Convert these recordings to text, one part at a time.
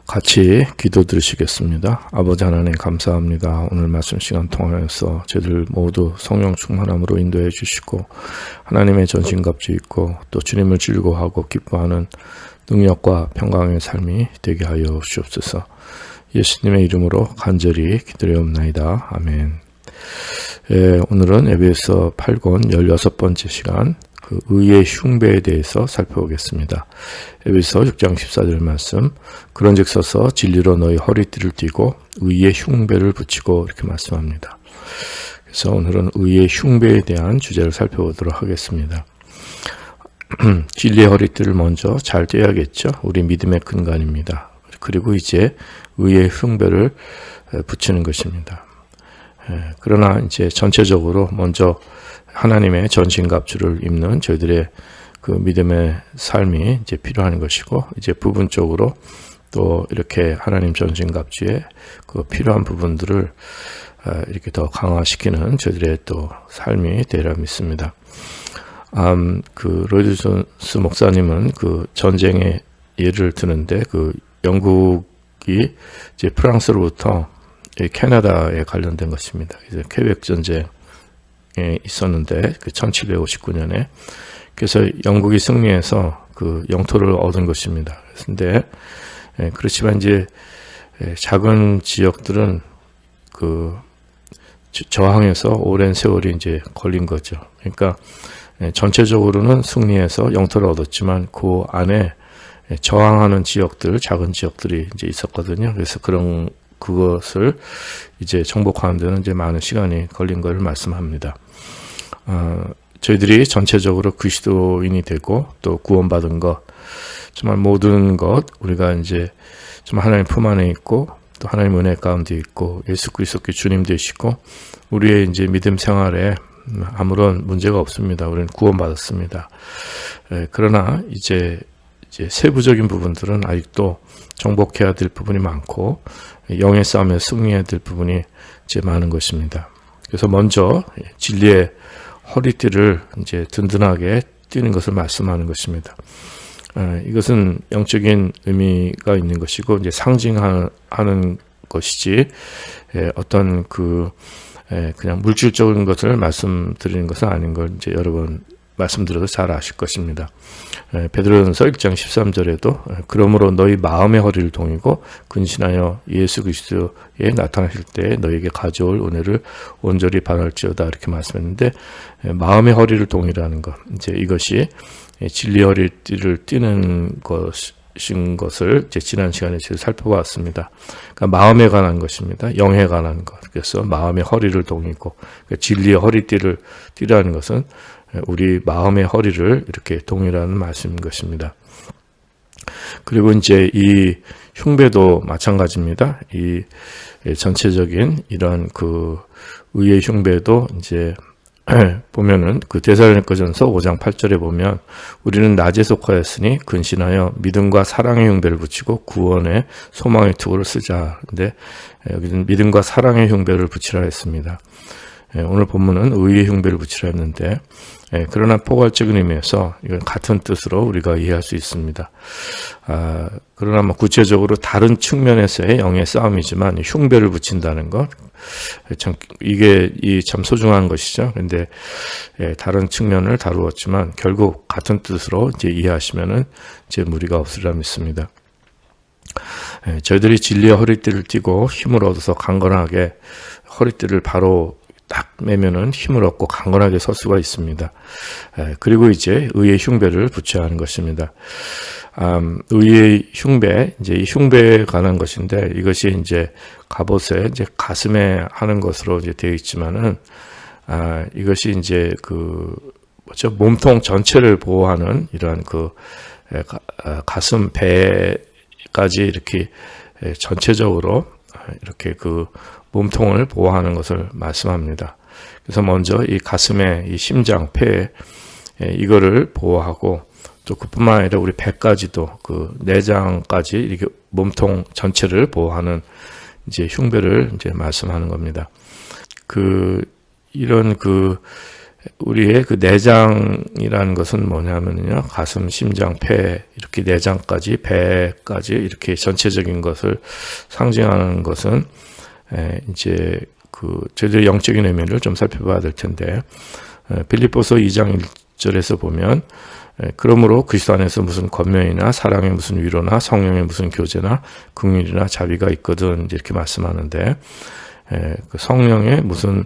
같이 기도 드리시겠습니다. 아버지 하나님 감사합니다. 오늘 말씀 시간 통하여서 저희들 모두 성령 충만함으로 인도해 주시고 하나님의 전신갑주 있고 또 주님을 즐거워하고 기뻐하는 능력과 평강의 삶이 되게 하여 주옵소서. 예수님의 이름으로 간절히 기도하옵나이다. 아멘. 오늘은 에베소 8권 16번째 시간 그 의의 흉배에 대해서 살펴보겠습니다. 에베소 6장 14절 말씀, 그런즉 서서 진리로 너희 허리띠를 띠고 의의 흉배를 붙이고 이렇게 말씀합니다. 그래서 오늘은 의의 흉배에 대한 주제를 살펴보도록 하겠습니다. 진리의 허리띠를 먼저 잘 떼야겠죠. 우리 믿음의 근간입니다. 그리고 이제 의의 흉배를 붙이는 것입니다. 그러나 이제 전체적으로 먼저 하나님의 전신갑주를 입는 저희들의 그 믿음의 삶이 이제 필요한 것이고, 이제 부분적으로 또 이렇게 하나님 전신갑주의 그 필요한 부분들을 이렇게 더 강화시키는 저희들의 또 삶이 되리라 믿습니다. 그 로이드 존스 목사님은 그 전쟁의 예를 드는데, 그 영국이 이제 프랑스로부터 캐나다에 관련된 것입니다. 이제 퀘벡 전쟁 있었는데 그 1759년에 그래서 영국이 승리해서 그 영토를 얻은 것입니다. 그런데 그렇지만 이제 작은 지역들은 그 저항해서 오랜 세월이 이제 걸린 거죠. 그러니까 전체적으로는 승리해서 영토를 얻었지만 그 안에 저항하는 지역들, 작은 지역들이 이제 있었거든요. 그래서 그것을 이제 정복하는 데는 이제 많은 시간이 걸린 것을 말씀합니다. 저희들이 전체적으로 그리스도인이 되고 또 구원받은 것, 정말 모든 것 우리가 이제 정말 하나님 품 안에 있고 또 하나님 은혜 가운데 있고 예수 그리스도께 주님 되시고 우리의 이제 믿음 생활에 아무런 문제가 없습니다. 우리는 구원받았습니다. 그러나 이제 세부적인 부분들은 아직도 정복해야 될 부분이 많고 영의 싸움에 승리해야 될 부분이 이제 많은 것입니다. 그래서 먼저 진리의 허리띠를 이제 든든하게 띠는 것을 말씀하는 것입니다. 이것은 영적인 의미가 있는 것이고 이제 상징하는 것이지 어떤 그냥 물질적인 것을 말씀드리는 것은 아닌 걸 이제 여러 번 말씀드려도 잘 아실 것입니다. 베드로전서 1장 13절에도 그러므로 너희 마음의 허리를 동이고 근신하여 예수 그리스도에 나타나실 때 너희에게 가져올 은혜를 온전히 받을지어다 이렇게 말씀했는데, 마음의 허리를 동이라는 것, 이제 이것이 진리 허리띠를 띠는 것인 것을 이제 지난 시간에 제가 살펴봤습니다. 그러니까 마음에 관한 것입니다. 영에 관한 것. 그래서 마음의 허리를 동이고, 그러니까 진리의 허리띠를 띠라는 것은 우리 마음의 허리를 이렇게 동이라는 말씀인 것입니다. 그리고 이제 이 흉배도 마찬가지입니다. 이 전체적인 이런 그 의의 흉배도 이제 보면은 그 데살로니가전서 5장 8절에 보면 우리는 낮에 속하였으니 근신하여 믿음과 사랑의 흉배를 붙이고 구원의 소망의 투구를 쓰자. 근데 여기는 믿음과 사랑의 흉배를 붙이라 했습니다. 오늘 본문은 의의 흉배를 붙이라 했는데, 그러나 포괄적인 의미에서 이건 같은 뜻으로 우리가 이해할 수 있습니다. 그러나 뭐 구체적으로 다른 측면에서의 영의 싸움이지만 흉배를 붙인다는 것, 이게 참 소중한 것이죠. 그런데 다른 측면을 다루었지만 결국 같은 뜻으로 이제 이해하시면은 이제 무리가 없으리라 믿습니다. 저희들이 진리의 허리띠를 띠고 힘을 얻어서 강건하게 허리띠를 바로 딱 매면은 힘을 얻고 강건하게 설 수가 있습니다. 그리고 이제 의의 흉배를 붙여야 하는 것입니다. 의의 흉배, 이제 이 흉배에 관한 것인데 이것이 이제 갑옷에 이제 가슴에 하는 것으로 이제 되어 있지만은 이것이 이제 몸통 전체를 보호하는 이러한 가슴 배까지 이렇게 전체적으로 이렇게 몸통을 보호하는 것을 말씀합니다. 그래서 먼저 이 가슴에 이 심장, 폐 이거를 보호하고 또 그뿐만 아니라 우리 배까지도 그 내장까지 이렇게 몸통 전체를 보호하는 이제 흉배를 이제 말씀하는 겁니다. 이런 우리의 그 내장이라는 것은 뭐냐면요, 가슴, 심장, 폐 이렇게 내장까지, 배까지 이렇게 전체적인 것을 상징하는 것은 이제 그 제대로 영적인 의미를 좀 살펴봐야 될 텐데, 빌립보서 2장 1절에서 보면 그러므로 그리스도 안에서 무슨 권면이나 사랑의 무슨 위로나 성령의 무슨 교제나 긍휼이나 자비가 있거든 이렇게 말씀하는데, 그 성령의 무슨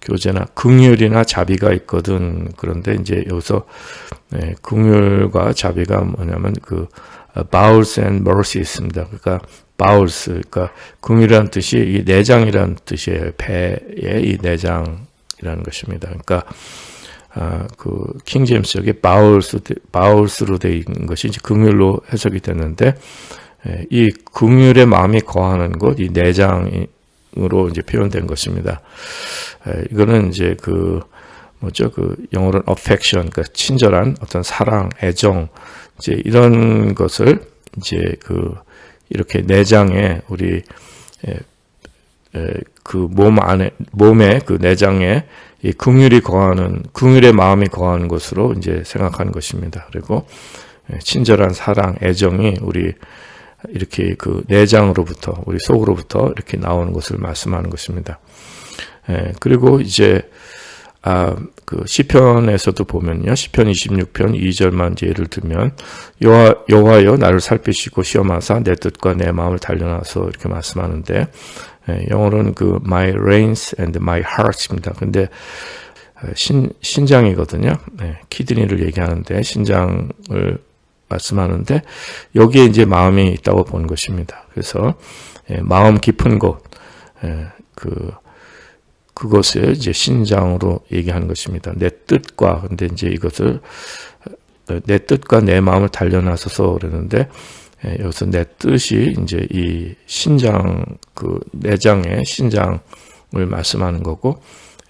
교제나 긍휼이나 자비가 있거든. 그런데 이제 여기서 긍휼과 자비가 뭐냐면 그 bowels and mercy 있습니다. 그러니까 bowels, 그러니까 긍휼이라는 뜻이 이 내장이라는 뜻이에요. 배의 이 내장이라는 것입니다. 그러니까 그 킹제임스 여기 bowels로 되어 있는 것이 이제 긍휼로 해석이 됐는데, 이 긍휼의 마음이 거하는 것, 이 내장으로 이제 표현된 것입니다. 이거는 이제 그 뭐죠? 그 영어로는 affection, 그러니까 친절한 어떤 사랑, 애정, 이제 이런 것을 이제 그 이렇게 내장에 우리 그 몸 안에 몸의 그 내장에 이 긍휼이 거하는, 긍휼의 마음이 거하는 것으로 이제 생각하는 것입니다. 그리고 친절한 사랑, 애정이 우리 이렇게 그 내장으로부터, 우리 속으로부터 이렇게 나오는 것을 말씀하는 것입니다. 그리고 이제 그 시편에서도 보면요, 시편 26편 2절만 이제 예를 들면 여호와여 나를 살피시고 시험하사 내 뜻과 내 마음을 단련하소 이렇게 말씀하는데, 영어로는 그 my reins and my heart입니다. 근데 신장이거든요. 키드니를 얘기하는데 신장을 말씀하는데, 여기에 이제 마음이 있다고 본 것입니다. 그래서 마음 깊은 곳, 그것을 이제 신장으로 얘기하는 것입니다. 내 뜻과, 근데 이제 이것을 내 뜻과 내 마음을 단련하소서 그러는데, 여기서 내 뜻이 이제 이 신장, 그 내장의 신장을 말씀하는 거고,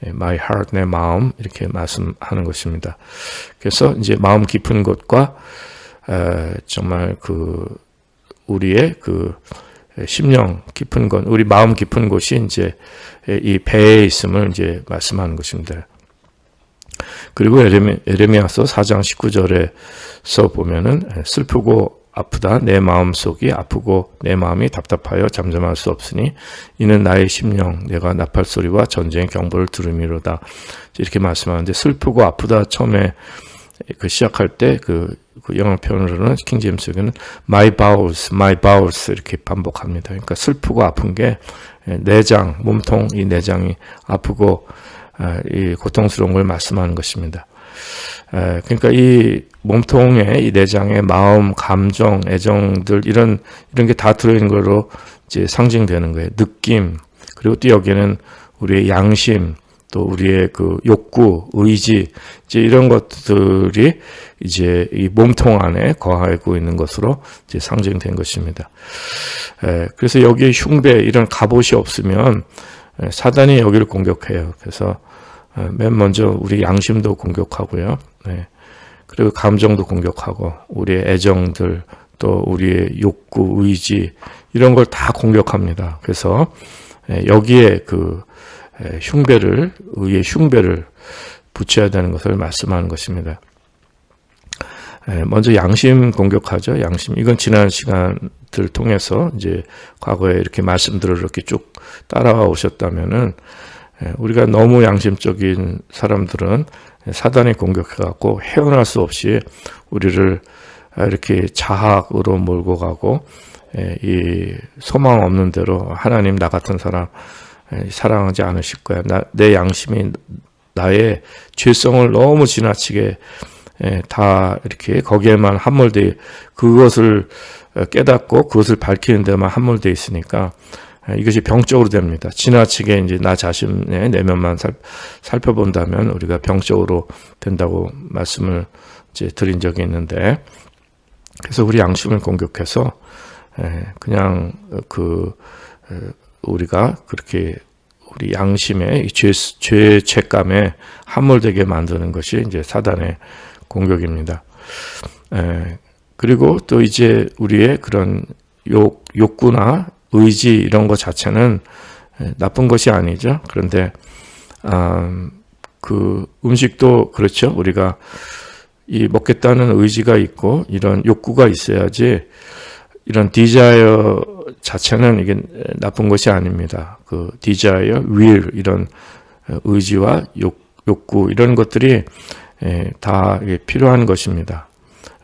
my heart, 내 마음 이렇게 말씀하는 것입니다. 그래서 이제 마음 깊은 곳과 정말 그 우리의 그 심령 깊은 것, 우리 마음 깊은 곳이 이제 이 배에 있음을 이제 말씀하는 것입니다. 그리고 에레미야서 4장 19절에서 보면은 슬프고 아프다 내 마음속이 아프고 내 마음이 답답하여 잠잠할 수 없으니 이는 나의 심령 내가 나팔 소리와 전쟁의 경보를 들음이로다 이렇게 말씀하는데, 슬프고 아프다 처음에 그 시작할 때 그 영어 표현으로는 킹제임스에는 my bowels 이렇게 반복합니다. 그러니까 슬프고 아픈 게 내장, 몸통, 이 내장이 아프고 이 고통스러운 걸 말씀하는 것입니다. 그러니까 이 몸통의 이 내장의 마음, 감정, 애정들 이런 게 다 들어있는 거로 이제 상징되는 거예요. 느낌, 그리고 또 여기에는 우리의 양심, 또 우리의 그 욕구, 의지, 이제 이런 것들이 이제 이 몸통 안에 거하고 있는 것으로 이제 상징된 것입니다. 그래서 여기에 흉배, 이런 갑옷이 없으면 사단이 여기를 공격해요. 그래서 맨 먼저 우리 양심도 공격하고요. 그리고 감정도 공격하고 우리의 애정들, 또 우리의 욕구, 의지 이런 걸 다 공격합니다. 그래서 여기에 그 의의 흉배를 붙여야 되는 것을 말씀하는 것입니다. 먼저 양심 공격하죠. 양심. 이건 지난 시간들 통해서 이제 과거에 이렇게 말씀들을 이렇게 쭉 따라와 오셨다면은, 우리가 너무 양심적인 사람들은 사단이 공격해갖고 헤어날 수 없이 우리를 이렇게 자학으로 몰고 가고, 이 소망 없는 대로 하나님 나 같은 사람 사랑하지 않으실 거야. 내 양심이 나의 죄성을 너무 지나치게 다 이렇게 거기에만 함몰돼, 그것을 깨닫고 그것을 밝히는 데만 함몰돼 있으니까 이것이 병적으로 됩니다. 지나치게 이제 나 자신의 내면만 살펴본다면 우리가 병적으로 된다고 말씀을 이제 드린 적이 있는데, 그래서 우리 양심을 공격해서 그냥 우리가 그렇게 우리 양심의 죄책감에 함몰되게 만드는 것이 이제 사단의 공격입니다. 그리고 또 이제 우리의 그런 욕구나 의지 이런 것 자체는 나쁜 것이 아니죠. 그런데 그 음식도 그렇죠. 우리가 이 먹겠다는 의지가 있고 이런 욕구가 있어야지 이런 디자이어 자체는 이게 나쁜 것이 아닙니다. 그 디자이어, will 이런 의지와 욕구 이런 것들이 다 필요한 것입니다.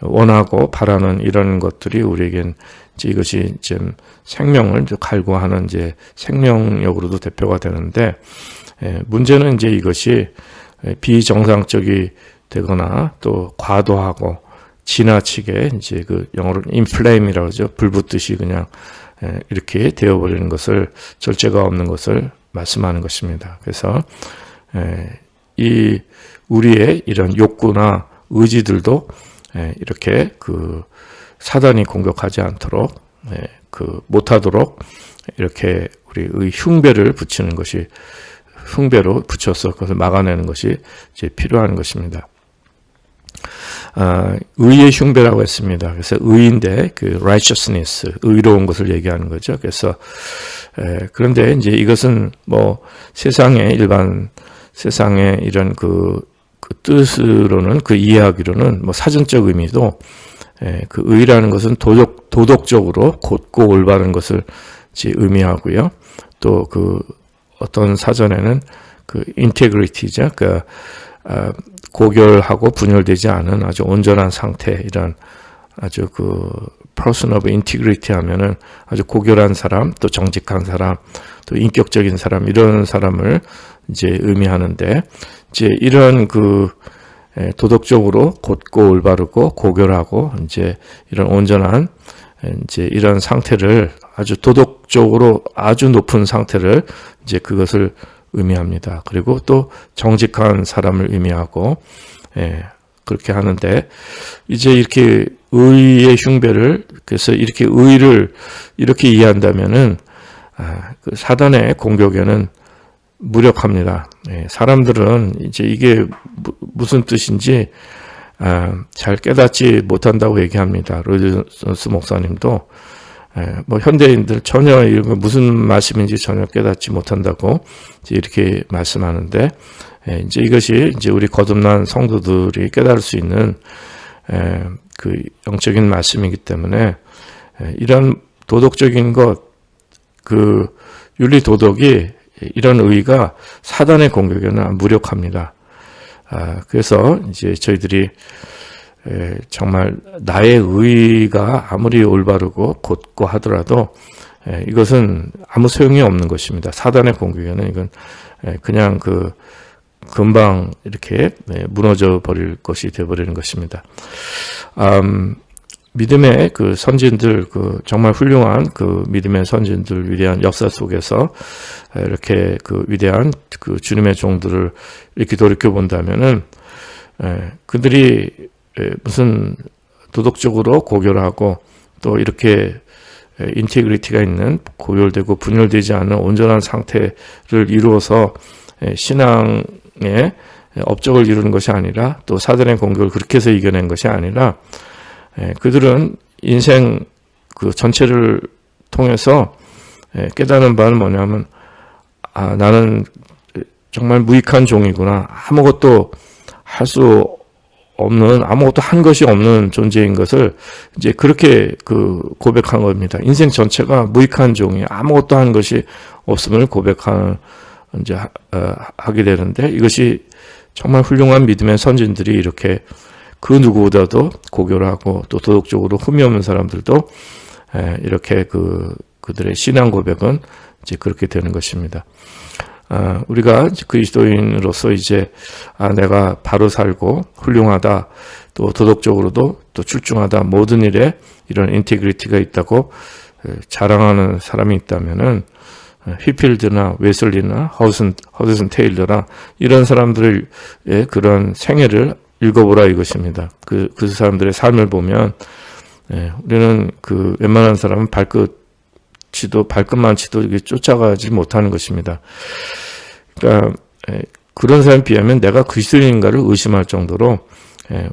원하고 바라는 이런 것들이 우리에겐 이것이 좀 생명을 갈구하는 이제 생명력으로도 대표가 되는데 문제는 이제 이것이 비정상적이 되거나 또 과도하고 지나치게 이제 그 영어로 인플레임이라고 하죠. 불 붙듯이 그냥 이렇게 되어버리는 것을 절제가 없는 것을 말씀하는 것입니다. 그래서 이 우리의 이런 욕구나 의지들도 이렇게 그 사단이 공격하지 않도록 그 못하도록 이렇게 우리의 흉배를 붙이는 것이 흉배로 붙여서 그것을 막아내는 것이 이제 필요한 것입니다. 의의 흉배라고 했습니다. 그래서 의인데 그 righteousness 의로운 것을 얘기하는 거죠. 그래서 그런데 이제 이것은 뭐 일반 세상의 이런 그 뜻으로는 그 이해하기로는 뭐 사전적 의미도 그 의라는 것은 도덕적으로 곧고 올바른 것을 이제 의미하고요. 또 그 어떤 사전에는 그 인테그리티죠. 그러니까 고결하고 분열되지 않은 아주 온전한 상태 이런 아주 그 person of integrity 하면은 아주 고결한 사람, 또 정직한 사람, 또 인격적인 사람 이런 사람을 이제 의미하는데 이제 이런 그 도덕적으로 곧고 올바르고 고결하고 이제 이런 온전한 이제 이런 상태를 아주 도덕적으로 아주 높은 상태를 이제 그것을 의미합니다. 그리고 또 정직한 사람을 의미하고 그렇게 하는데 이제 이렇게 의의 흉배를 그래서 이렇게 의를 이렇게 이해한다면은 그 사단의 공격에는 무력합니다. 사람들은 이제 이게 무슨 뜻인지 잘 깨닫지 못한다고 얘기합니다. 로이슨스 목사님도 뭐 현대인들 전혀 이런 거 무슨 말씀인지 전혀 깨닫지 못한다고 이제 이렇게 말씀하는데 이제 이것이 이제 우리 거듭난 성도들이 깨달을 수 있는 그 영적인 말씀이기 때문에 이런 도덕적인 것, 그 윤리 도덕이 이런 의의가 사단의 공격에는 무력합니다. 그래서 이제 저희들이 정말 나의 의의가 아무리 올바르고 곧고 하더라도 이것은 아무 소용이 없는 것입니다. 사단의 공격에는 이건 그냥 그 금방 이렇게 무너져 버릴 것이 되어버리는 것입니다. 믿음의 그 선진들, 그 정말 훌륭한 그 믿음의 선진들 위대한 역사 속에서 이렇게 그 위대한 그 주님의 종들을 이렇게 돌이켜 본다면은 그들이 무슨 도덕적으로 고결하고 또 이렇게 인테그리티가 있는 고열되고 분열되지 않은 온전한 상태를 이루어서 신앙의 업적을 이루는 것이 아니라 또 사단의 공격을 그렇게 해서 이겨낸 것이 아니라 그들은 인생 그 전체를 통해서 깨닫는 바는 뭐냐면 나는 정말 무익한 종이구나. 아무것도 할 수 없는 아무것도 한 것이 없는 존재인 것을 이제 그렇게 그 고백한 겁니다. 인생 전체가 무익한 종이 아무것도 한 것이 없음을 고백하는 이제 하게 되는데 이것이 정말 훌륭한 믿음의 선진들이 이렇게 그 누구보다도 고결하고 또 도덕적으로 흠이 없는 사람들도 이렇게 그들의 신앙 고백은 이제 그렇게 되는 것입니다. 우리가 그리스도인으로서 이제 내가 바로 살고 훌륭하다 또 도덕적으로도 또 출중하다 모든 일에 이런 인테그리티가 있다고 자랑하는 사람이 있다면은 휘필드나 웨슬리나 허드슨 테일러나 이런 사람들의 그런 생애를 읽어보라 이것입니다. 그 사람들의 삶을 보면 우리는 그 웬만한 사람은 발끝만 치도 이게 쫓아가지 못하는 것입니다. 그러니까 그런 사람에 비하면 내가 그리스도인인가를 의심할 정도로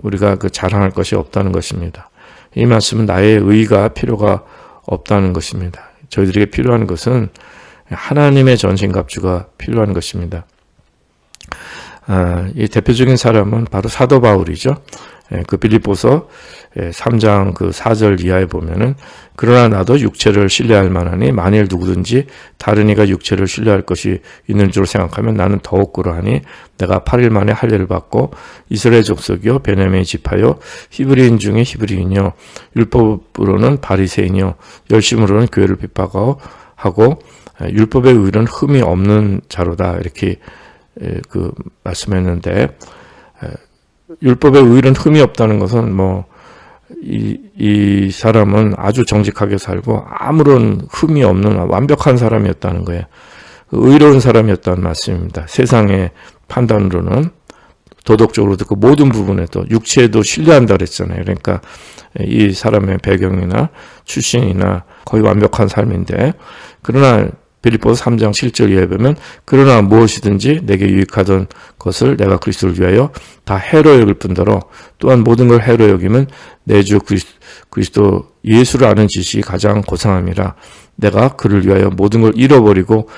우리가 그 자랑할 것이 없다는 것입니다. 이 말씀은 나의 의의가 필요가 없다는 것입니다. 저희들에게 필요한 것은 하나님의 전신갑주가 필요한 것입니다. 이 대표적인 사람은 바로 사도 바울이죠. 그 빌립보서 3장 그 4절 이하에 보면은 그러나 나도 육체를 신뢰할 만하니 만일 누구든지 다른 이가 육체를 신뢰할 것이 있는 줄 생각하면 나는 더욱 그러하니 내가 8일 만에 할례를 받고 이스라엘 족속이요 베냐민 지파요 히브리인 중에 히브리인이요 율법으로는 바리새인이요 열심으로는 교회를 핍박하고 율법의 의는 흠이 없는 자로다 이렇게 그 말씀했는데 율법의 의는 흠이 없다는 것은 이 사람은 아주 정직하게 살고 아무런 흠이 없는 완벽한 사람이었다는 거예요. 의로운 사람이었다는 말씀입니다. 세상의 판단으로는 도덕적으로 듣고 모든 부분에도 육체에도 신뢰한다 그랬잖아요. 그러니까 이 사람의 배경이나 출신이나 거의 완벽한 삶인데 그러나 빌립보서 3장 7절 이하에 보면 그러나 무엇이든지 내게 유익하던 것을 내가 그리스도를 위하여 다 해로 여길 뿐더러 또한 모든 걸 해로 여기면 내 주 그리스도 예수를 아는 지식이 가장 고상함이라 내가 그를 위하여 모든 걸 잃어버리고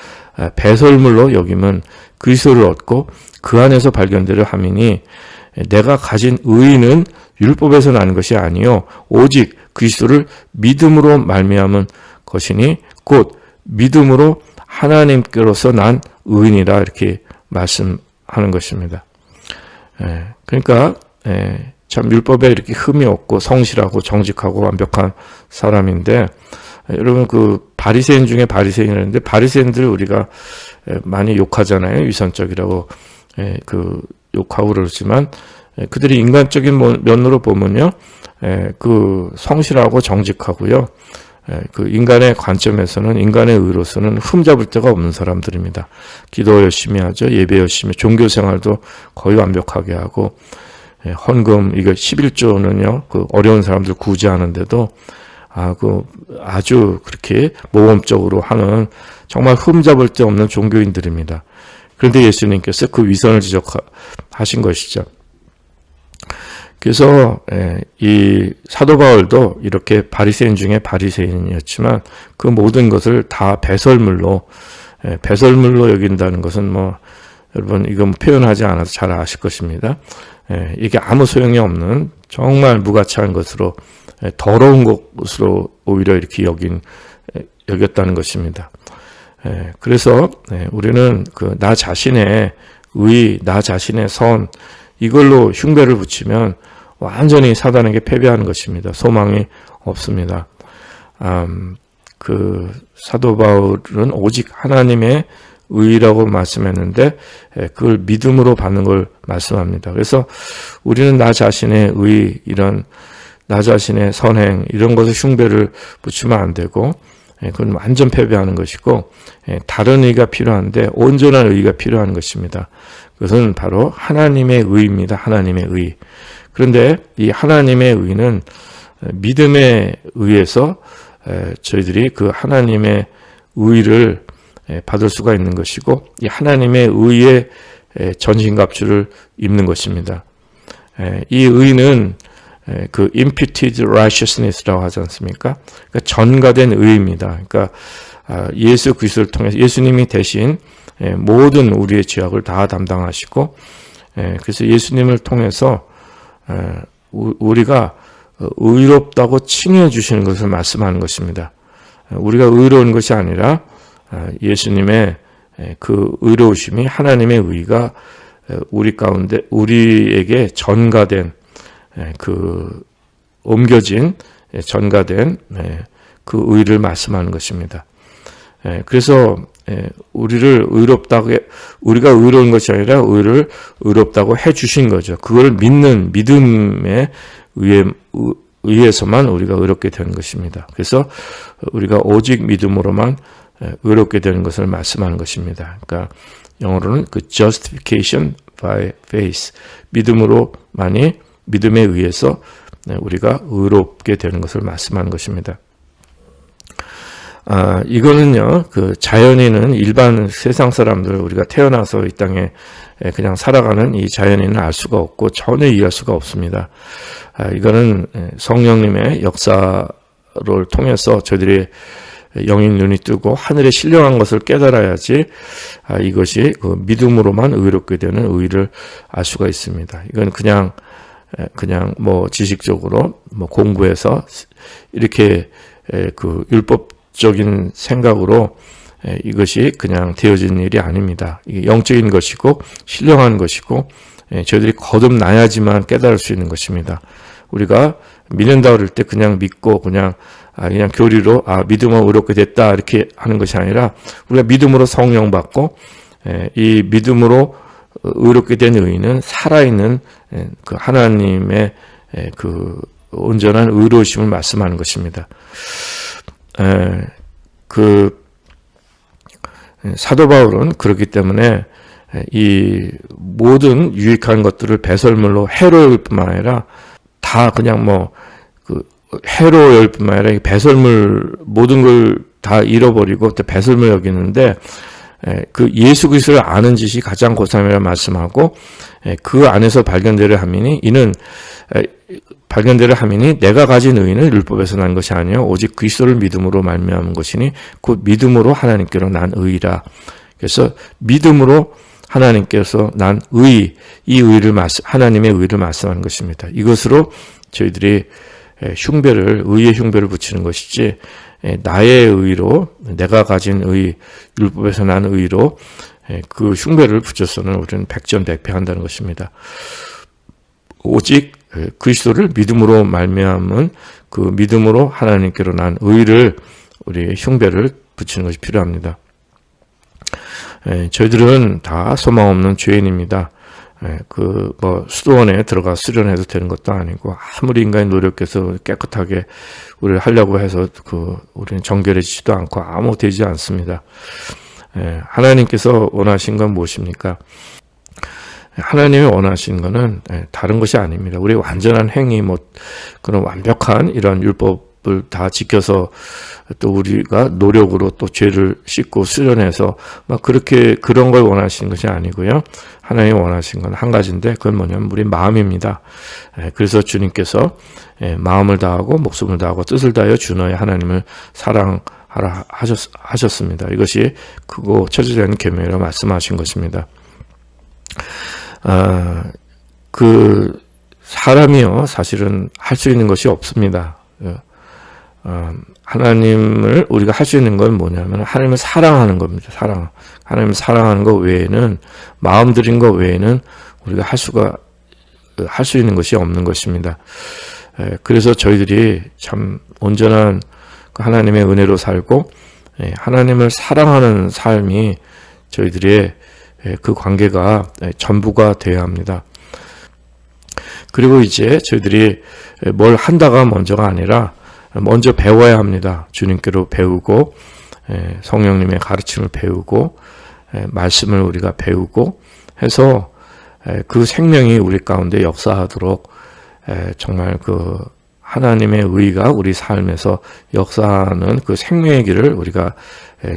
배설물로 여기면 그리스도를 얻고 그 안에서 발견되려 함이니 내가 가진 의의는 율법에서 나는 것이 아니요 오직 그리스도를 믿음으로 말미암은 것이니 곧 믿음으로 하나님께로서 난 의인이라 이렇게 말씀하는 것입니다. 그러니까 참 율법에 이렇게 흠이 없고 성실하고 정직하고 완벽한 사람인데 여러분 그 바리새인 중에 바리새인이라는데 바리새인들 우리가 많이 욕하잖아요. 위선적이라고 그 욕하고 그러지만 그들이 인간적인 면으로 보면요, 그 성실하고 정직하고요. 그 인간의 관점에서는 인간의 의로서는 흠잡을 데가 없는 사람들입니다. 기도 열심히 하죠. 예배 열심히, 종교 생활도 거의 완벽하게 하고 헌금 이거 11조는요. 그 어려운 사람들 구제하는데도 아주 그렇게 모범적으로 하는 정말 흠잡을 데 없는 종교인들입니다. 그런데 예수님께서 그 위선을 지적하신 것이죠. 그래서 이 사도 바울도 이렇게 바리새인 중에 바리새인이었지만 그 모든 것을 다 배설물로 여긴다는 것은 여러분 이건 표현하지 않아도 잘 아실 것입니다. 이게 아무 소용이 없는 정말 무가치한 것으로 더러운 것으로 오히려 이렇게 여겼다는 것입니다. 그래서 우리는 그 나 자신의 의, 나 자신의 선 이걸로 흉배를 붙이면 완전히 사단에게 패배하는 것입니다. 소망이 없습니다. 그 사도 바울은 오직 하나님의 의라고 말씀했는데 그걸 믿음으로 받는 걸 말씀합니다. 그래서 우리는 나 자신의 의, 이런 나 자신의 선행 이런 것에 흉배를 붙이면 안 되고 그건 완전 패배하는 것이고 다른 의가 필요한데 온전한 의가 필요한 것입니다. 그것은 바로 하나님의 의입니다. 하나님의 의. 그런데 이 하나님의 의는 믿음에 의해서 저희들이 그 하나님의 의를 받을 수가 있는 것이고 이 하나님의 의의 전신갑주를 입는 것입니다. 이 의는 그 imputed righteousness라고 하지 않습니까? 그러니까 전가된 의입니다. 그러니까 예수 그리스도를 통해서 예수님이 대신 모든 우리의 죄악을 다 담당하시고 그래서 예수님을 통해서 우리가 의롭다고 칭해 주시는 것을 말씀하는 것입니다. 우리가 의로운 것이 아니라 예수님의 그 의로우심이 하나님의 의가 우리 가운데 우리에게 전가된 그 옮겨진 전가된 그 의를 말씀하는 것입니다. 그래서 우리를 우리가 의로운 것이 아니라 의를 의롭다고 해 주신 거죠. 그걸 믿는 믿음에 의해서만 우리가 의롭게 되는 것입니다. 그래서 우리가 오직 믿음으로만 의롭게 되는 것을 말씀하는 것입니다. 그러니까 영어로는 그 justification by faith, 믿음에 의해서 우리가 의롭게 되는 것을 말씀하는 것입니다. 이거는요, 그 자연인은 일반 세상 사람들, 우리가 태어나서 이 땅에 그냥 살아가는 이 자연인은 알 수가 없고 전혀 이해할 수가 없습니다. 이거는 성령님의 역사를 통해서 저희들이 영인 눈이 뜨고 하늘의 신령한 것을 깨달아야지 이것이 그 믿음으로만 의롭게 되는 의를 알 수가 있습니다. 이건 그냥 뭐 지식적으로 뭐 공부해서 이렇게 그 율법적인 생각으로 이것이 그냥 되어진 일이 아닙니다. 이게 영적인 것이고 신령한 것이고 저희들이 거듭나야지만 깨달을 수 있는 것입니다. 우리가 믿는다 그럴 때 그냥 믿고 그냥 교리로 믿음으로 의롭게 됐다 이렇게 하는 것이 아니라 우리가 믿음으로 성령 받고 이 믿음으로 의롭게 된 의인은 살아있는 그 하나님의 그 온전한 의로우심을 말씀하는 것입니다. 그 사도 바울은 그렇기 때문에 이 모든 유익한 것들을 배설물로 해로울 뿐만 아니라 다 그냥 뭐 그 해로울 뿐만 아니라 배설물 모든 걸 다 잃어버리고 또 배설물 여기는데 그 예수 그리스도를 아는 지식이 가장 고삼이라 말씀하고 그 안에서 발견되려 함이니 이는 발견되려 함이니 내가 가진 의는 율법에서 난 것이 아니요 오직 그리스도를 믿음으로 말미암은 것이니 곧 믿음으로 하나님께로 난 의라. 그래서 믿음으로 하나님께서 난 의, 이 의를 하나님의 의를 말씀하는 것입니다. 이것으로 저희들이 의의 흉배를 붙이는 것이지 나의 의로 내가 가진 의, 율법에서 난 의로 그 흉배를 붙여서는 우리는 백전백패한다는 것입니다. 오직 그리스도를 믿음으로 말미암은 그 믿음으로 하나님께로 난 의를 우리의 흉배를 붙이는 것이 필요합니다. 저희들은 다 소망 없는 죄인입니다. 그 뭐 수도원에 들어가 수련해도 되는 것도 아니고 아무리 인간이 노력해서 깨끗하게 우리를 하려고 해서 우리는 정결해지지도 않고 아무 되지 않습니다. 하나님께서 원하신 건 무엇입니까? 하나님이 원하신 것은 다른 것이 아닙니다. 우리의 완전한 행위, 뭐 그런 완벽한 이런 율법을 다 지켜서 또 우리가 노력으로 또 죄를 씻고 수련해서 막 그렇게 그런 걸 원하시는 것이 아니고요. 하나님이 원하신 건 한 가지인데 그건 뭐냐면 우리 마음입니다. 그래서 주님께서 마음을 다하고 목숨을 다하고 뜻을 다하여 주 너의 하나님을 사랑하라 하셨습니다. 이것이 크고 처절한 계명이라고 말씀하신 것입니다. 그 사람이요 사실은 할 수 있는 것이 없습니다. 하나님을 우리가 할 수 있는 건 뭐냐면 하나님을 사랑하는 겁니다. 하나님을 사랑하는 것 외에는 마음 들인 것 외에는 우리가 할 수 있는 것이 없는 것입니다. 그래서 저희들이 참 온전한 하나님의 은혜로 살고 하나님을 사랑하는 삶이 저희들의 그 관계가 전부가 되어야 합니다. 그리고 이제 저희들이 뭘 한다가 먼저가 아니라 먼저 배워야 합니다. 주님께로 배우고 성령님의 가르침을 배우고 말씀을 우리가 배우고 해서 그 생명이 우리 가운데 역사하도록 정말 그 하나님의 의가 우리 삶에서 역사하는 그 생명의 길을 우리가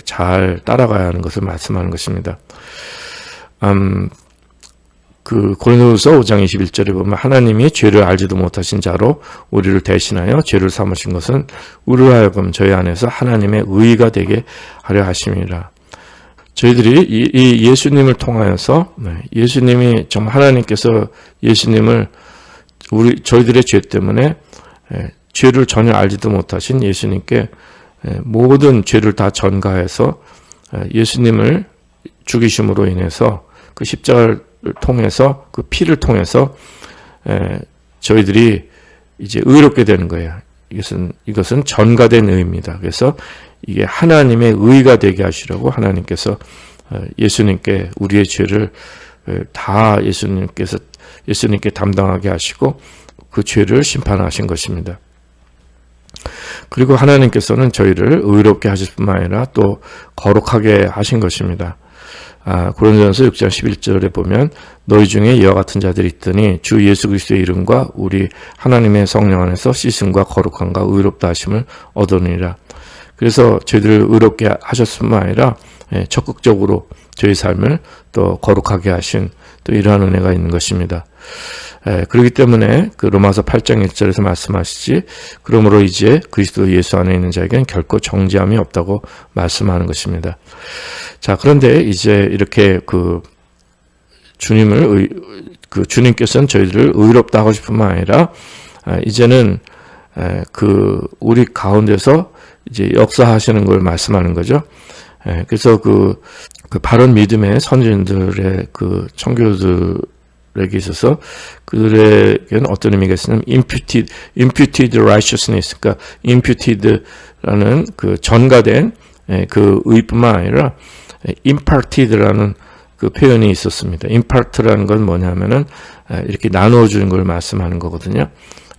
잘 따라가야 하는 것을 말씀하는 것입니다. 그 고린도후서 5장 21절에 보면 하나님이 죄를 알지도 못하신 자로 우리를 대신하여 죄를 삼으신 것은 우리로 하여금 저희 안에서 하나님의 의가 되게 하려 하심이라. 저희들이 이 예수님을 통하여서 예수님이 정말 하나님께서 예수님을 저희들의 죄 때문에 죄를 전혀 알지도 못하신 예수님께 모든 죄를 다 전가해서 예수님을 죽이심으로 인해서 그 십자가를 통해서 그 피를 통해서 저희들이 이제 의롭게 되는 거예요. 이것은 전가된 의입니다. 그래서 이게 하나님의 의가 되게 하시려고 하나님께서 예수님께 우리의 죄를 다 예수님께 담당하게 하시고 그 죄를 심판하신 것입니다. 그리고 하나님께서는 저희를 의롭게 하실 뿐만 아니라 또 거룩하게 하신 것입니다. 고린도전서 6장 11절에 보면 너희 중에 이와 같은 자들이 있더니 주 예수 그리스도의 이름과 우리 하나님의 성령 안에서 씻음과 거룩함과 의롭다 하심을 얻으니라. 그래서 저희들을 의롭게 하셨을 뿐만 아니라 적극적으로 저희 삶을 또 거룩하게 하신 또 이러한 은혜가 있는 것입니다. 그렇기 때문에 그 로마서 8장 1절에서 말씀하시지, 그러므로 이제 그리스도 예수 안에 있는 자에게는 결코 정죄함이 없다고 말씀하는 것입니다. 자, 그런데 이제 이렇게 주님께서는 저희들을 의롭다 하고 싶은 뿐만 아니라 이제는 우리 가운데서 이제 역사하시는 걸 말씀하는 거죠. 그래서 그 바른 믿음의 선진들의 그 청교도들에게 있어서 그들에게는 어떤 의미가 있으냐면 imputed righteousness, 그러니까 imputed라는 그 전가된 그 의뿐만 아니라 imparted라는 그 표현이 있었습니다. impart라는 건 뭐냐면은 이렇게 나누어주는 걸 말씀하는 거거든요.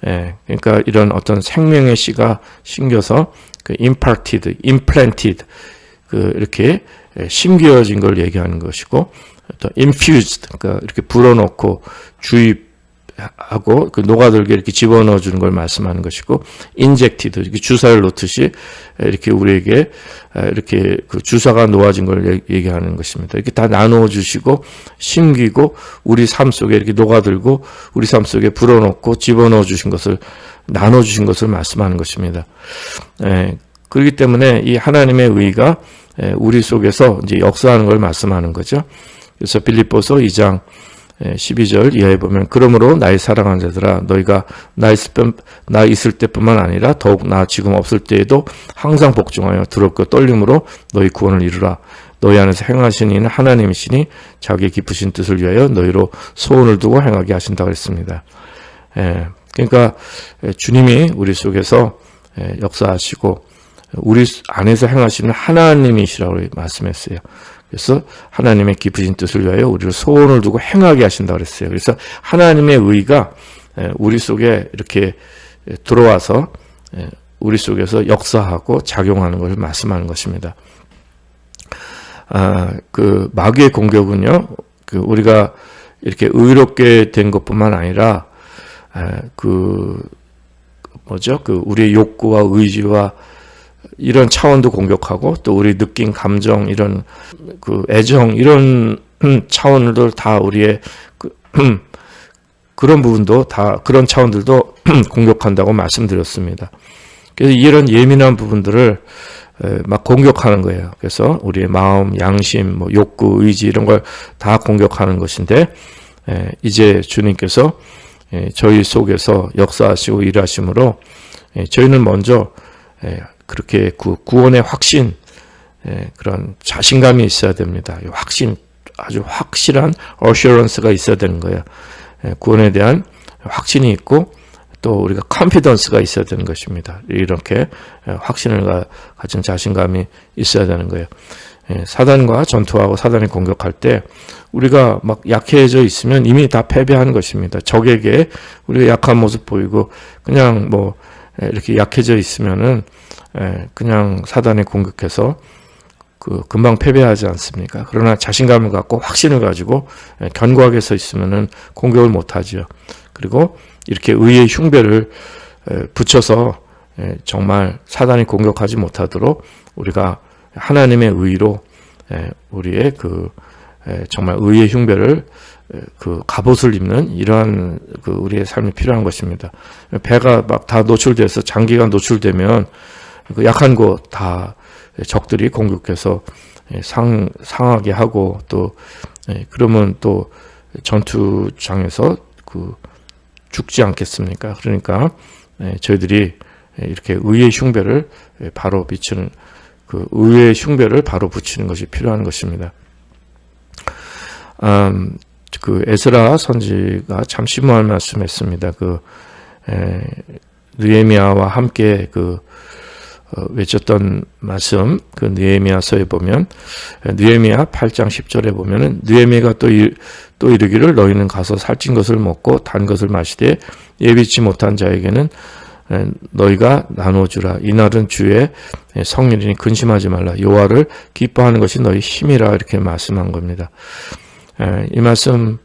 그러니까 이런 어떤 생명의 씨가 심겨서 그 imparted, implanted, 이렇게 심겨진 걸 얘기하는 것이고, 또 infused, 그러니까 이렇게 불어넣고 주입하고 녹아들게 이렇게 집어넣어 주는 걸 말씀하는 것이고, injected, 이렇게 주사를 놓듯이 이렇게 우리에게 이렇게 그 주사가 놓아진 걸 얘기하는 것입니다. 이렇게 다 나누어 주시고 심기고 우리 삶 속에 이렇게 녹아들고 우리 삶 속에 불어넣고 집어넣어 주신 것을, 나눠 주신 것을 말씀하는 것입니다. 그렇기 때문에 이 하나님의 의가 우리 속에서 이제 역사하는 걸 말씀하는 거죠. 그래서 빌립보서 2장 12절 이하에 보면, 그러므로 나의 사랑하는 자들아, 너희가 나 있을 때뿐만 아니라 더욱 나 지금 없을 때에도 항상 복종하여 두렵고 떨림으로 너희 구원을 이루라. 너희 안에서 행하신 이는 하나님이시니 자기의 깊으신 뜻을 위하여 너희로 소원을 두고 행하게 하신다고 했습니다. 그러니까 주님이 우리 속에서 역사하시고 우리 안에서 행하시는 하나님이시라고 말씀했어요. 그래서 하나님의 깊으신 뜻을 위하여 우리를 소원을 두고 행하게 하신다고 그랬어요. 그래서 하나님의 의가 우리 속에 이렇게 들어와서 우리 속에서 역사하고 작용하는 것을 말씀하는 것입니다. 그 마귀의 공격은요, 우리가 이렇게 의롭게 된 것뿐만 아니라 우리의 욕구와 의지와 이런 차원도 공격하고, 또 우리 느낀 감정, 이런 애정, 이런 차원들도 다 우리의 그런 부분도 다, 그런 차원들도 공격한다고 말씀드렸습니다. 그래서 이런 예민한 부분들을 막 공격하는 거예요. 그래서 우리의 마음, 양심, 욕구, 의지, 이런 걸 다 공격하는 것인데, 이제 주님께서 저희 속에서 역사하시고 일하심으로 저희는 먼저 그렇게 구원의 확신, 그런 자신감이 있어야 됩니다. 확신, 아주 확실한 어슈런스가 있어야 되는 거예요. 구원에 대한 확신이 있고 또 우리가 컨피던스가 있어야 되는 것입니다. 이렇게 확신을 가진 자신감이 있어야 되는 거예요. 사단과 전투하고 사단이 공격할 때 우리가 막 약해져 있으면 이미 다 패배한 것입니다. 적에게 우리가 약한 모습 보이고 그냥 이렇게 약해져 있으면은 그냥 사단이 공격해서 금방 패배하지 않습니까? 그러나 자신감을 갖고 확신을 가지고 견고하게 서 있으면은 공격을 못하죠. 그리고 이렇게 의의 흉배를 붙여서 정말 사단이 공격하지 못하도록 우리가 하나님의 의로 우리의 정말 의의 흉배를 갑옷을 입는 이러한 우리의 삶이 필요한 것입니다. 배가 막 다 노출돼서 장기간 노출되면 약한 곳 다 적들이 공격해서 상하게 하고, 또 그러면 또 전투장에서 죽지 않겠습니까? 그러니까 저희들이 이렇게 의의 흉배를 바로 비추는, 의의 흉배를 바로 붙이는 것이 필요한 것입니다. 에스라 선지가 참 심오한 말씀했습니다. 느헤미야와 함께 외쳤던 말씀, 느헤미야서에 보면, 느헤미야 8장 10절에 보면은, 느헤미야가 또 이르기를 너희는 가서 살찐 것을 먹고 단 것을 마시되 예비치 못한 자에게는 너희가 나눠주라. 이날은 주의 성일이니 근심하지 말라. 여호와를 기뻐하는 것이 너희 힘이라. 이렇게 말씀한 겁니다. 이 말씀은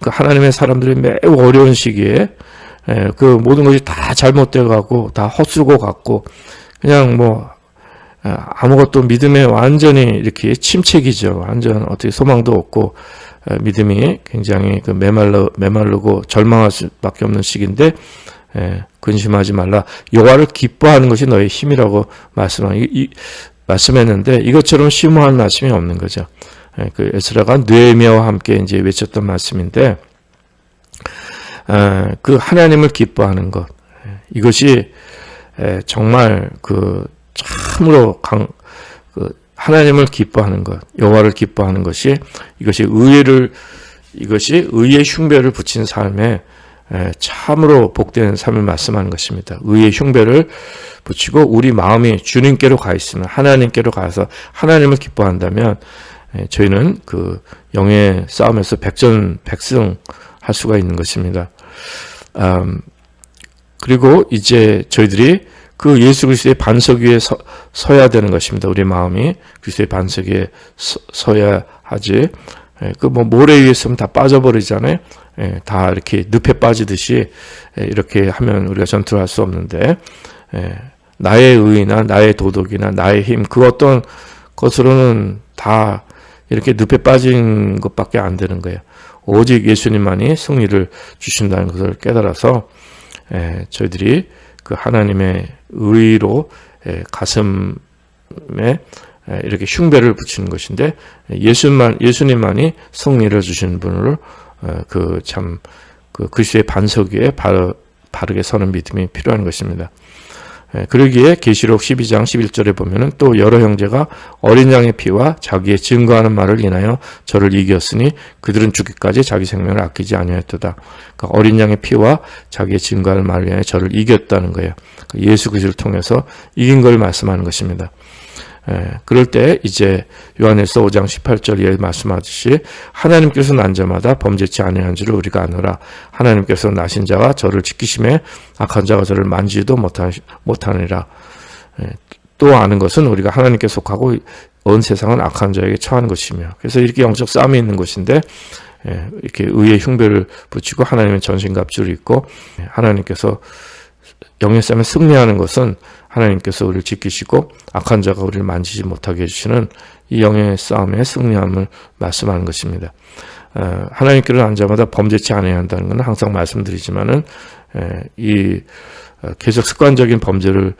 하나님의 사람들이 매우 어려운 시기에 모든 것이 다 잘못되어 가고 다 헛수고 갔고 그냥 아무것도 믿음에 완전히 이렇게 침체기죠. 완전 어떻게 소망도 없고 믿음이 굉장히 그 메마르고 절망할 수밖에 없는 시기인데 근심하지 말라. 여호와를 기뻐하는 것이 너의 힘이라고 말씀했는데 이것처럼 심오한 말씀이 없는 거죠. 그 에스라가 느헤미야와 함께 이제 외쳤던 말씀인데 그 하나님을 기뻐하는 것, 이것이 정말 그 참으로 하나님을 기뻐하는 것, 여호와를 기뻐하는 것이 이것이 의의 흉배를 붙인 삶에 참으로 복된 삶을 말씀하는 것입니다. 의의 흉배를 붙이고 우리 마음이 주님께로 가 있으면, 하나님께로 가서 하나님을 기뻐한다면 저희는 그 영의 싸움에서 백전백승 할 수가 있는 것입니다. 그리고 이제 저희들이 그 예수 그리스도의 반석 위에 서야 되는 것입니다. 우리 마음이 그리스도의 반석 위에 서야 하지. 그 뭐 모래 위에 서면 다 빠져버리잖아요. 다 이렇게 늪에 빠지듯이 이렇게 하면 우리가 전투를 할 수 없는데, 나의 의나 나의 도덕이나 나의 힘, 그 어떤 것으로는 다 이렇게 늪에 빠진 것밖에 안 되는 거예요. 오직 예수님만이 승리를 주신다는 것을 깨달아서 저희들이 그 하나님의 의로 가슴에 이렇게 흉배를 붙이는 것인데, 예수님만이 승리를 주신 분을 그 그리스도의 반석 위에 바르게 서는 믿음이 필요한 것입니다. 그러기에 계시록 12장 11절에 보면은 또 여러 형제가 어린 양의 피와 자기의 증거하는 말을 인하여 저를 이겼으니 그들은 죽기까지 자기 생명을 아끼지 아니하였도다. 그러니까 어린 양의 피와 자기의 증거하는 말을 인하여 저를 이겼다는 거예요. 예수 그리스도를 통해서 이긴 걸 말씀하는 것입니다. 그럴 때 이제 요한일서 5장 18절에 말씀하듯이 하나님께서 난 자마다 범죄치 아니한 줄을 우리가 아노라. 하나님께서 나신 자가 저를 지키심에 악한 자가 저를 만지지도 못하니라. 또 아는 것은 우리가 하나님께 속하고 온 세상은 악한 자에게 처한 것이며, 그래서 이렇게 영적 싸움이 있는 것인데 이렇게 의의 흉배를 붙이고 하나님의 전신갑주를 입고 하나님께서 영의 싸움에 승리하는 것은 하나님께서 우리를 지키시고 악한 자가 우리를 만지지 못하게 해주시는 이 영의 싸움의 승리함을 말씀하는 것입니다. 하나님께로 난 자마다 범죄치 않아야 한다는 것은 항상 말씀드리지만은 이 계속 습관적인 범죄를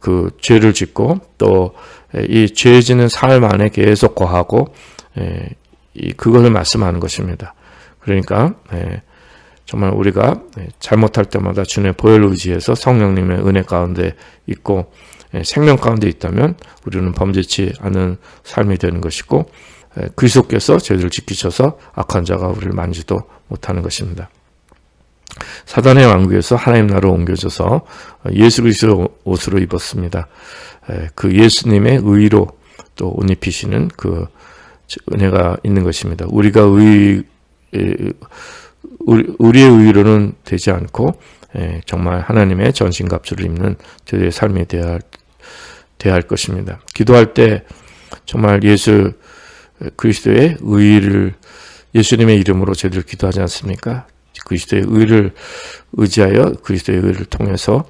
그 죄를 짓고 또 이 죄 짓는 삶 안에 계속 거하고 그것을 말씀하는 것입니다. 그러니까 정말 우리가 잘못할 때마다 주님의 보혈을 의지해서 성령님의 은혜 가운데 있고 생명 가운데 있다면 우리는 범죄치 않은 삶이 되는 것이고, 그리스도께서 저희들을 지키셔서 악한 자가 우리를 만지도 못하는 것입니다. 사단의 왕국에서 하나님 나라로 옮겨져서 예수 그리스도 옷으로 입었습니다. 그 예수님의 의로 또 옷 입히시는 그 은혜가 있는 것입니다. 우리가 우리의 의로는 되지 않고 정말 하나님의 전신갑주를 입는 저희의 삶이 되어야 할 것입니다. 기도할 때 정말 예수 그리스도의 의를, 예수님의 이름으로 저희들 기도하지 않습니까? 그리스도의 의를 의지하여 그리스도의 의를 통해서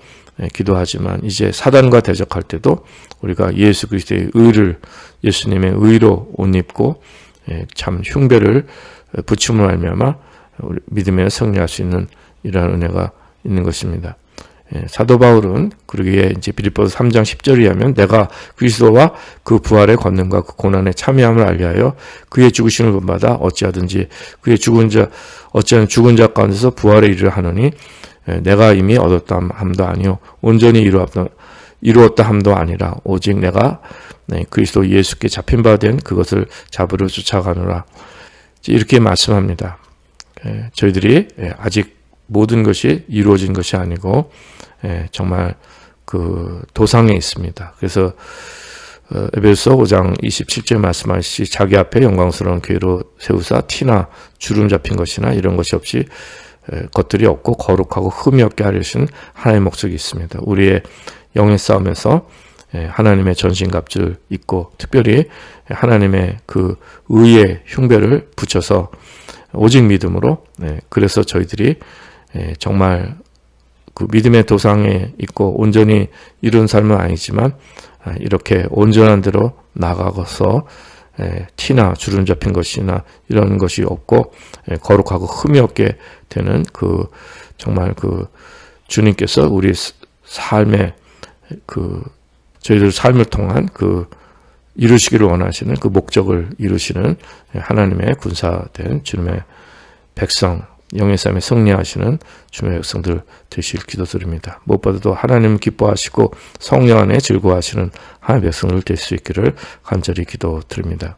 기도하지만, 이제 사단과 대적할 때도 우리가 예수 그리스도의 의를, 예수님의 의로 옷 입고 참 흉배를 붙임으로 말미암아 우리 믿음에 승리할 수 있는 이러한 은혜가 있는 것입니다. 사도 바울은 그러기에 이제 빌립보서 3장 10절에 하면 내가 그리스도와 그 부활의 권능과 그 고난의 참여함을 알리하여 그의 죽으심을 본받아 어찌하든지 그의 죽은 자 가운데서 부활에 이르려 하노니 내가 이미 얻었다 함도 아니요 온전히 이루었다 함도 아니라 오직 내가 그리스도 예수께 잡힌 바 된 그것을 잡으러 쫓아가노라. 이렇게 말씀합니다. 저희들이 아직 모든 것이 이루어진 것이 아니고 정말 그 도상에 있습니다. 그래서 에베소 5장 27절 말씀하시지 자기 앞에 영광스러운 교회로 세우사 티나 주름 잡힌 것이나 이런 것이 없이 것들이 없고 거룩하고 흠이 없게 하려신 하나님의 목적이 있습니다. 우리의 영의 싸움에서 하나님의 전신갑주를 입고 특별히 하나님의 그 의의 흉배를 붙여서 오직 믿음으로, 그래서 저희들이 정말 그 믿음의 도상에 있고 온전히 이룬 삶은 아니지만 이렇게 온전한 대로 나가서 티나 주름 잡힌 것이나 이런 것이 없고 거룩하고 흠이 없게 되는 그 정말 그 주님께서 우리 삶의 그 저희들 삶을 통한 그 이루시기를 원하시는 그 목적을 이루시는 하나님의 군사된 주님의 백성, 영의 삶에 승리하시는 주님의 백성들 되실 기도드립니다. 무엇보다도 하나님 기뻐하시고 성령 안에 즐거워하시는 하나님의 백성들 될 수 있기를 간절히 기도드립니다.